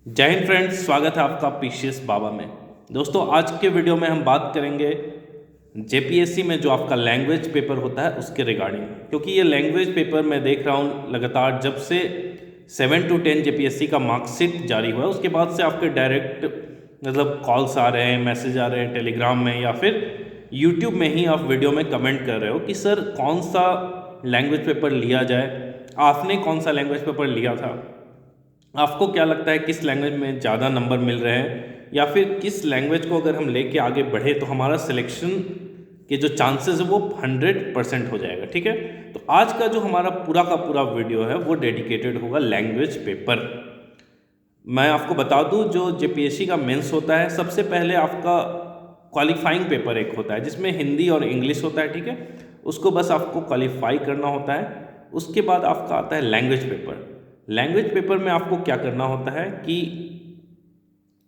जय हिंद फ्रेंड्स, स्वागत है आपका पीसीएस बाबा में। दोस्तों, आज के वीडियो में हम बात करेंगे जेपीएससी में जो आपका लैंग्वेज पेपर होता है उसके रिगार्डिंग, क्योंकि ये लैंग्वेज पेपर मैं देख रहा हूँ लगातार जब से 7 to 10 जेपीएससी का मार्कशीट जारी हुआ है उसके बाद से आपके डायरेक्ट मतलब कॉल्स आ रहे हैं, मैसेज आ रहे हैं टेलीग्राम में या फिर यूट्यूब में ही आप वीडियो में कमेंट कर रहे हो कि सर कौन सा लैंग्वेज पेपर लिया जाए, आपने कौन सा लैंग्वेज पेपर लिया था, आपको क्या लगता है किस लैंग्वेज में ज़्यादा नंबर मिल रहे हैं या फिर किस लैंग्वेज को अगर हम लेके आगे बढ़े तो हमारा सिलेक्शन के जो चांसेस है वो 100% हो जाएगा। ठीक है, तो आज का जो हमारा पूरा का पूरा वीडियो है वो डेडिकेटेड होगा लैंग्वेज पेपर। मैं आपको बता दूं, जो जेपीएससी का मेंस होता है सबसे पहले आपका क्वालिफाइंग पेपर एक होता है जिसमें हिंदी और इंग्लिश होता है। ठीक है, उसको बस आपको क्वालिफाई करना होता है। उसके बाद आपका आता है लैंग्वेज पेपर। लैंग्वेज पेपर में आपको क्या करना होता है कि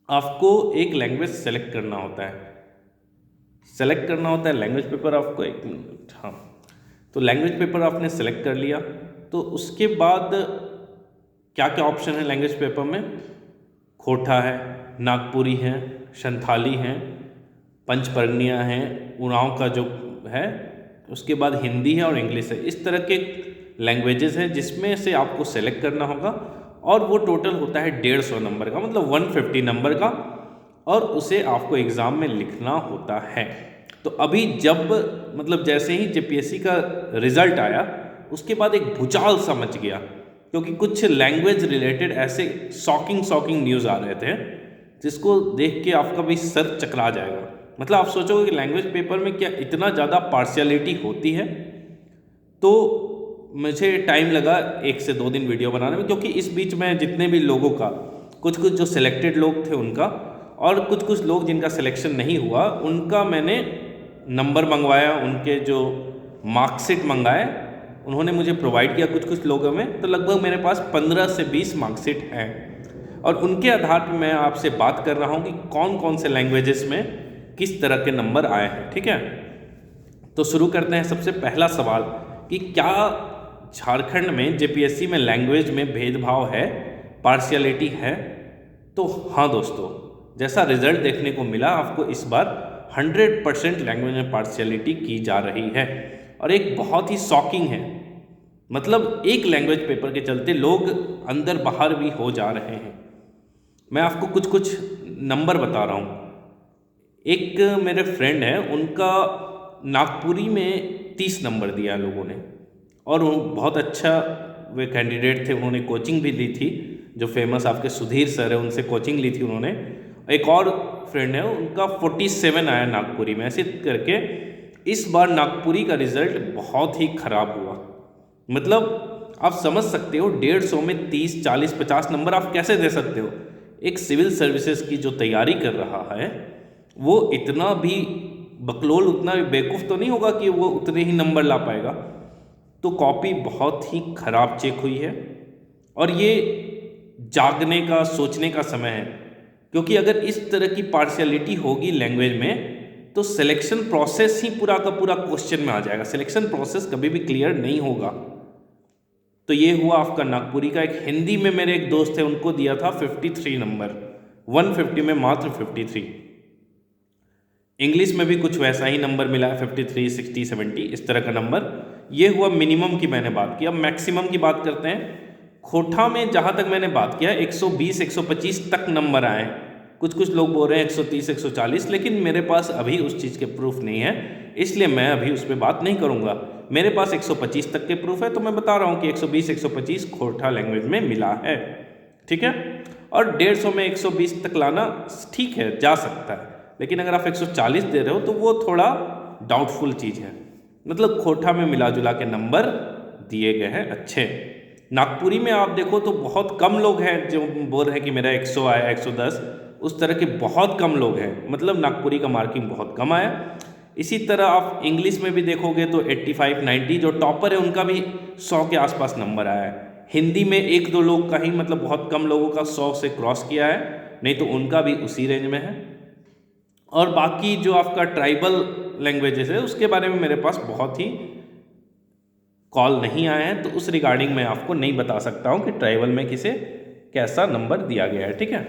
आपको एक लैंग्वेज सेलेक्ट करना होता है लैंग्वेज पेपर आपको, एक मिनट, हाँ, तो लैंग्वेज पेपर आपने सेलेक्ट कर लिया तो उसके बाद क्या क्या ऑप्शन है लैंग्वेज पेपर में? खोटा है, नागपुरी है, संथाली है, पंचपर्णिया है, उरांव का जो है, उसके बाद हिंदी है और इंग्लिश है। इस तरह के लैंग्वेजेस हैं जिसमें से आपको सेलेक्ट करना होगा और वो टोटल होता है 150 नंबर का, मतलब 150 नंबर का, और उसे आपको एग्ज़ाम में लिखना होता है। तो अभी जब मतलब जैसे ही जेपीएससी का रिजल्ट आया उसके बाद एक भूचाल सा मच गया, क्योंकि कुछ लैंग्वेज रिलेटेड ऐसे शॉकिंग न्यूज़ आ रहे थे जिसको देख के आपका भी सर चकरा जाएगा। मतलब आप सोचोगे कि लैंग्वेज पेपर में क्या इतना ज़्यादा पार्शियलिटी होती है। तो मुझे टाइम लगा 1 से 2 दिन वीडियो बनाने में, क्योंकि इस बीच में जितने भी लोगों का, कुछ जो सिलेक्टेड लोग थे उनका और कुछ लोग जिनका सिलेक्शन नहीं हुआ उनका मैंने नंबर मंगवाया, उनके जो मार्कशीट मंगाए उन्होंने मुझे प्रोवाइड किया कुछ लोगों में। तो लगभग मेरे पास 15 से 20 मार्कशीट हैं और उनके आधार पर मैं आपसे बात कर रहा हूँ कि कौन कौन से लैंग्वेजेस में किस तरह के नंबर आए हैं। ठीक है, तो शुरू करते हैं। सबसे पहला सवाल कि क्या झारखंड में जेपीएससी में लैंग्वेज में भेदभाव है, पार्शियलिटी है? तो हाँ दोस्तों, जैसा रिजल्ट देखने को मिला आपको इस बार 100% लैंग्वेज में पार्शियलिटी की जा रही है और एक बहुत ही शॉकिंग है। मतलब एक लैंग्वेज पेपर के चलते लोग अंदर बाहर भी हो जा रहे हैं। मैं आपको कुछ नंबर बता रहा हूँ। एक मेरे फ्रेंड है, उनका नागपुरी में 30 नंबर दिया लोगों ने और वो बहुत अच्छा वे कैंडिडेट थे, उन्होंने कोचिंग भी ली थी, जो फेमस आपके सुधीर सर है उनसे कोचिंग ली थी उन्होंने। एक और फ्रेंड है, उनका 47 आया नागपुरी में। ऐसे करके इस बार नागपुरी का रिजल्ट बहुत ही खराब हुआ। मतलब आप समझ सकते हो 150 में 30, 40, 50 नंबर आप कैसे दे सकते हो? एक सिविल सर्विसेज की जो तैयारी कर रहा है वो इतना भी बकलोल, उतना भी बेवकूफ़ तो नहीं होगा कि वो उतने ही नंबर ला पाएगा। तो कॉपी बहुत ही खराब चेक हुई है और ये जागने का, सोचने का समय है, क्योंकि अगर इस तरह की पार्शियलिटी होगी लैंग्वेज में तो सिलेक्शन प्रोसेस ही पूरा का पूरा क्वेश्चन में आ जाएगा। सिलेक्शन प्रोसेस कभी भी क्लियर नहीं होगा। तो ये हुआ आपका नागपुरी का। एक हिंदी में मेरे एक दोस्त है, उनको दिया था 53 नंबर, 150 में मात्र 53। इंग्लिश में भी कुछ वैसा ही नंबर मिला है, 53, 60, 70 इस तरह का नंबर। ये हुआ मिनिमम की मैंने बात की। अब मैक्सिमम की बात करते हैं। खोटा में जहाँ तक मैंने बात किया 120, 125 तक नंबर आए। कुछ लोग बोल रहे हैं 130, 140, लेकिन मेरे पास अभी उस चीज़ के प्रूफ नहीं है, इसलिए मैं अभी उस पर बात नहीं करूँगा। मेरे पास 125 तक के प्रूफ है, तो मैं बता रहा हूँ कि 120, 125 खोटा लैंग्वेज में मिला है। ठीक है, और 150 में 120 तक लाना ठीक है, जा सकता है, लेकिन अगर आप 140 दे रहे हो तो वो थोड़ा डाउटफुल चीज़ है। मतलब खोटा में मिला जुला के नंबर दिए गए हैं अच्छे। नागपुरी में आप देखो तो बहुत कम लोग हैं जो बोल रहे हैं कि मेरा 100 आया, 110, उस तरह के बहुत कम लोग हैं। मतलब नागपुरी का मार्किंग बहुत कम आया। इसी तरह आप इंग्लिश में भी देखोगे तो 85, 90 जो टॉपर है उनका भी 100 के आसपास नंबर आया है। हिंदी में 1-2 लोग का ही, मतलब बहुत कम लोगों का 100 से क्रॉस किया है, नहीं तो उनका भी उसी रेंज में है। और बाकी जो आपका ट्राइबल लैंग्वेजेस है उसके बारे में मेरे पास बहुत ही कॉल नहीं आए हैं, तो उस रिगार्डिंग मैं आपको नहीं बता सकता हूँ कि ट्राइबल में किसे कैसा नंबर दिया गया है, ठीक है।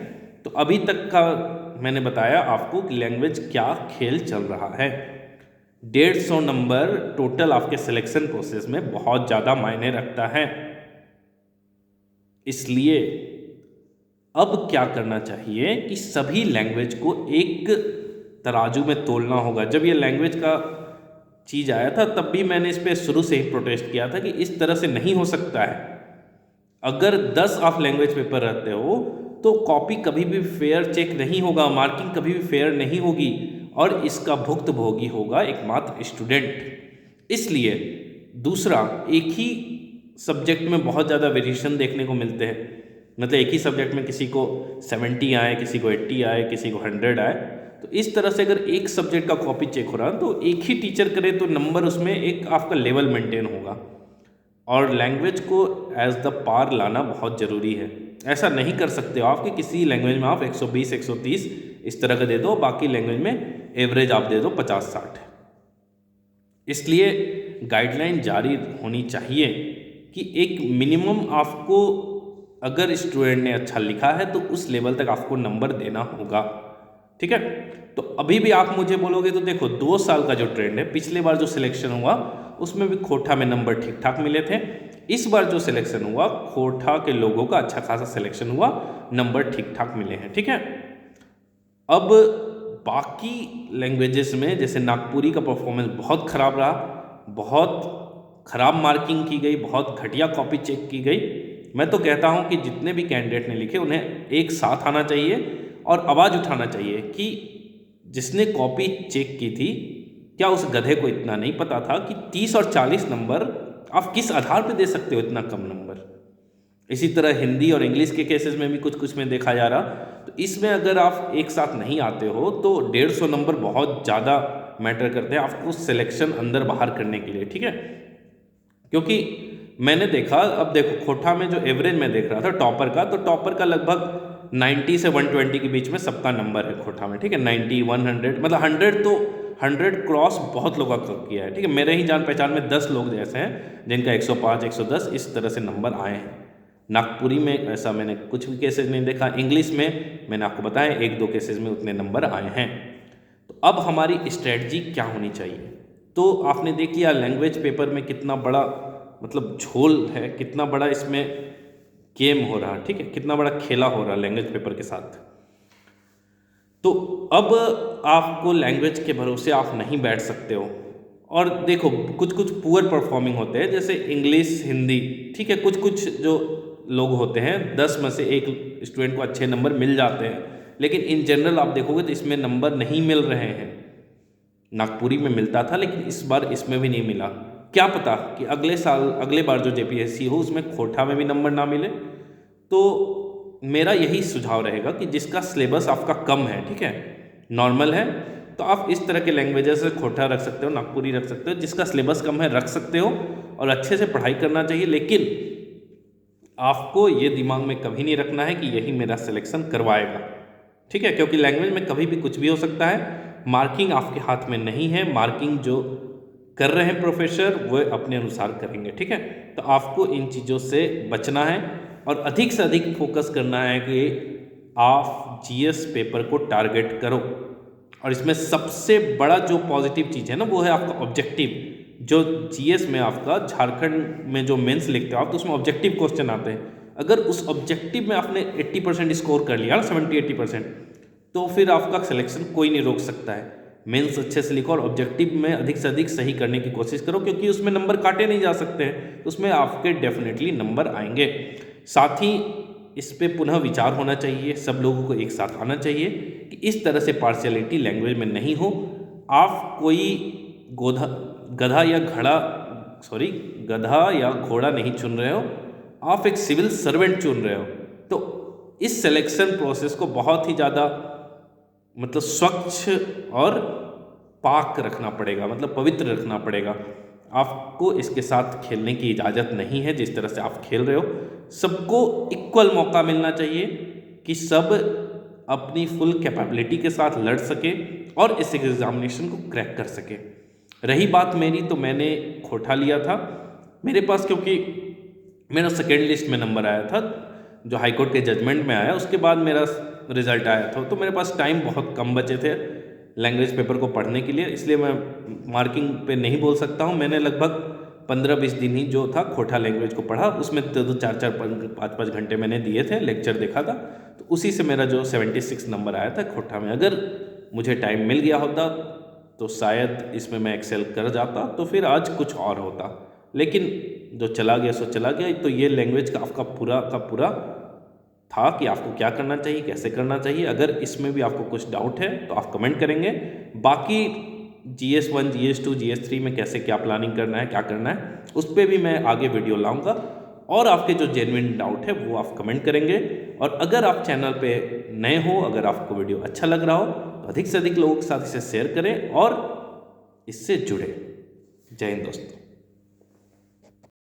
तो अभी तक का मैंने बताया आपको कि लैंग्वेज क्या खेल चल रहा है। 150 नंबर टोटल आपके सिलेक्शन प्रोसेस में बहुत ज़्यादा मायने रखता है। इसलिए अब क्या करना चाहिए कि सभी लैंग्वेज को एक तराजू में तोलना होगा। जब ये लैंग्वेज का चीज़ आया था तब भी मैंने इस पर शुरू से ही प्रोटेस्ट किया था कि इस तरह से नहीं हो सकता है। अगर 10 आप लैंग्वेज पेपर रहते हो तो कॉपी कभी भी फेयर चेक नहीं होगा, मार्किंग कभी भी फेयर नहीं होगी और इसका भुक्तभोगी होगा एकमात्र स्टूडेंट। इसलिए दूसरा, एक ही सब्जेक्ट में बहुत ज़्यादा वेरिएशन देखने को मिलते हैं। मतलब एक ही सब्जेक्ट में किसी को 70 आए, किसी को 80 आए, किसी को 100 आए। तो इस तरह से अगर एक सब्जेक्ट का कॉपी चेक हो रहा है तो एक ही टीचर करे तो नंबर उसमें एक आपका लेवल मेंटेन होगा। और लैंग्वेज को एज द पार लाना बहुत ज़रूरी है। ऐसा नहीं कर सकते हो आप कि किसी लैंग्वेज में आप 120 130 इस तरह का दे दो, बाकी लैंग्वेज में एवरेज आप दे दो 50-60। इसलिए गाइडलाइन जारी होनी चाहिए कि एक मिनिमम आपको, अगर स्टूडेंट ने अच्छा लिखा है तो उस लेवल तक आपको नंबर देना होगा, ठीक है। तो अभी भी आप मुझे बोलोगे तो देखो 2 साल का जो ट्रेंड है, पिछले बार जो सिलेक्शन हुआ उसमें भी खोटा में नंबर ठीक ठाक मिले थे। इस बार जो सिलेक्शन हुआ खोटा के लोगों का अच्छा खासा सिलेक्शन हुआ, नंबर ठीक ठाक मिले हैं, ठीक है। अब बाकी लैंग्वेजेस में जैसे नागपुरी का परफॉर्मेंस बहुत ख़राब रहा, बहुत ख़राब मार्किंग की गई, बहुत घटिया कॉपी चेक की गई। मैं तो कहता हूं कि जितने भी कैंडिडेट ने लिखे उन्हें एक साथ आना चाहिए और आवाज़ उठाना चाहिए कि जिसने कॉपी चेक की थी, क्या उस गधे को इतना नहीं पता था कि 30 और 40 नंबर आप किस आधार पर दे सकते हो, इतना कम नंबर। इसी तरह हिंदी और इंग्लिश के केसेस में भी कुछ कुछ में देखा जा रहा। तो इसमें अगर आप एक साथ नहीं आते हो तो 150 नंबर बहुत ज़्यादा मैटर करते हैं आपको सिलेक्शन अंदर बाहर करने के लिए, ठीक है। क्योंकि मैंने देखा, अब देखो खोटा में जो एवरेज मैं देख रहा था टॉपर का, तो टॉपर का लगभग 90 से 120 के बीच में सबका नंबर है खोटा में, ठीक है। 90 100 मतलब 100 तो 100 क्रॉस बहुत लोगों का किया है, ठीक है। मेरे ही जान पहचान में 10 लोग जैसे हैं जिनका 105 110 इस तरह से नंबर आए हैं। नागपुरी में ऐसा मैंने कुछ भी केसेस नहीं देखा। इंग्लिश में मैंने आपको बताया 1-2 केसेस में उतने नंबर आए हैं। तो अब हमारी स्ट्रेटजी क्या होनी चाहिए? तो आपने देख लिया लैंग्वेज पेपर में कितना बड़ा मतलब झोल है, कितना बड़ा इसमें गेम हो रहा है, ठीक है, कितना बड़ा खेला हो रहा है लैंग्वेज पेपर के साथ। तो अब आपको लैंग्वेज के भरोसे आप नहीं बैठ सकते हो। और देखो कुछ कुछ पुअर परफॉर्मिंग होते हैं, जैसे इंग्लिश हिंदी, ठीक है, कुछ कुछ जो लोग होते हैं 10 में से एक स्टूडेंट को अच्छे नंबर मिल जाते हैं, लेकिन इन जनरल आप देखोगे तो इसमें नंबर नहीं मिल रहे हैं। नागपुरी में मिलता था लेकिन इस बार इसमें भी नहीं मिला। क्या पता कि अगले साल अगले बार जो जेपीएससी हो उसमें खोटा में भी नंबर ना मिले। तो मेरा यही सुझाव रहेगा कि जिसका सिलेबस आपका कम है, ठीक है, नॉर्मल है, तो आप इस तरह के लैंग्वेजेस से खोटा रख सकते हो, नागपुरी रख सकते हो। जिसका सिलेबस कम है रख सकते हो और अच्छे से पढ़ाई करना चाहिए। लेकिन आपको ये दिमाग में कभी नहीं रखना है कि यही मेरा सिलेक्शन करवाएगा, ठीक है, क्योंकि लैंग्वेज में कभी भी कुछ भी हो सकता है। मार्किंग आपके हाथ में नहीं है, मार्किंग जो कर रहे हैं प्रोफेसर वो अपने अनुसार करेंगे, ठीक है। तो आपको इन चीज़ों से बचना है और अधिक से अधिक फोकस करना है कि आप जीएस पेपर को टारगेट करो। और इसमें सबसे बड़ा जो पॉजिटिव चीज़ है ना वो है आपका ऑब्जेक्टिव। जो जीएस में आपका झारखंड में जो मेंस लिखते हो आप, तो उसमें ऑब्जेक्टिव क्वेश्चन आते हैं। अगर उस ऑब्जेक्टिव में आपने 80% स्कोर कर लिया, 70-80%, तो फिर आपका सिलेक्शन कोई नहीं रोक सकता है। मेंस अच्छे से लिखो और ऑब्जेक्टिव में अधिक से अधिक सही करने की कोशिश करो, क्योंकि उसमें नंबर काटे नहीं जा सकते हैं, तो उसमें आपके डेफिनेटली नंबर आएंगे। साथ ही इस पे पुनः विचार होना चाहिए, सब लोगों को एक साथ आना चाहिए कि इस तरह से पार्शियलिटी लैंग्वेज में नहीं हो। आप कोई गधा या घोड़ा नहीं चुन रहे हो, आप एक सिविल सर्वेंट चुन रहे हो। तो इस सिलेक्शन प्रोसेस को बहुत ही ज़्यादा मतलब स्वच्छ और पाक रखना पड़ेगा, मतलब पवित्र रखना पड़ेगा। आपको इसके साथ खेलने की इजाज़त नहीं है जिस तरह से आप खेल रहे हो। सबको इक्वल मौका मिलना चाहिए कि सब अपनी फुल कैपेबिलिटी के साथ लड़ सके और इस एग्जामिनेशन को क्रैक कर सके। रही बात मेरी, तो मैंने खोटा लिया था मेरे पास, क्योंकि मेरा सेकेंड लिस्ट में नंबर आया था, जो हाई कोर्ट के जजमेंट में आया उसके बाद मेरा रिज़ल्ट आया था। तो मेरे पास टाइम बहुत कम बचे थे लैंग्वेज पेपर को पढ़ने के लिए, इसलिए मैं मार्किंग पे नहीं बोल सकता हूँ। मैंने लगभग 15-20 दिन ही जो था खोटा लैंग्वेज को पढ़ा, उसमें 2-4 5-5 घंटे मैंने दिए थे, लेक्चर देखा था, तो उसी से मेरा जो 76 नंबर आया था खोटा में। अगर मुझे टाइम मिल गया होता तो शायद इसमें मैं एक्सेल कर जाता, तो फिर आज कुछ और होता, लेकिन जो चला गया सो चला गया। तो ये लैंग्वेज का आपका पूरा का पूरा था कि आपको क्या करना चाहिए, कैसे करना चाहिए। अगर इसमें भी आपको कुछ डाउट है तो आप कमेंट करेंगे। बाकी GS1, GS2, GS3 में कैसे क्या प्लानिंग करना है, क्या करना है, उस पर भी मैं आगे वीडियो लाऊंगा। और आपके जो जेन्युइन डाउट है वो आप कमेंट करेंगे। और अगर आप चैनल पे नए हो, अगर आपको वीडियो अच्छा लग रहा हो तो अधिक से अधिक लोगों के साथ इसे शेयर करें और इससे जुड़े। जय हिंद दोस्तों।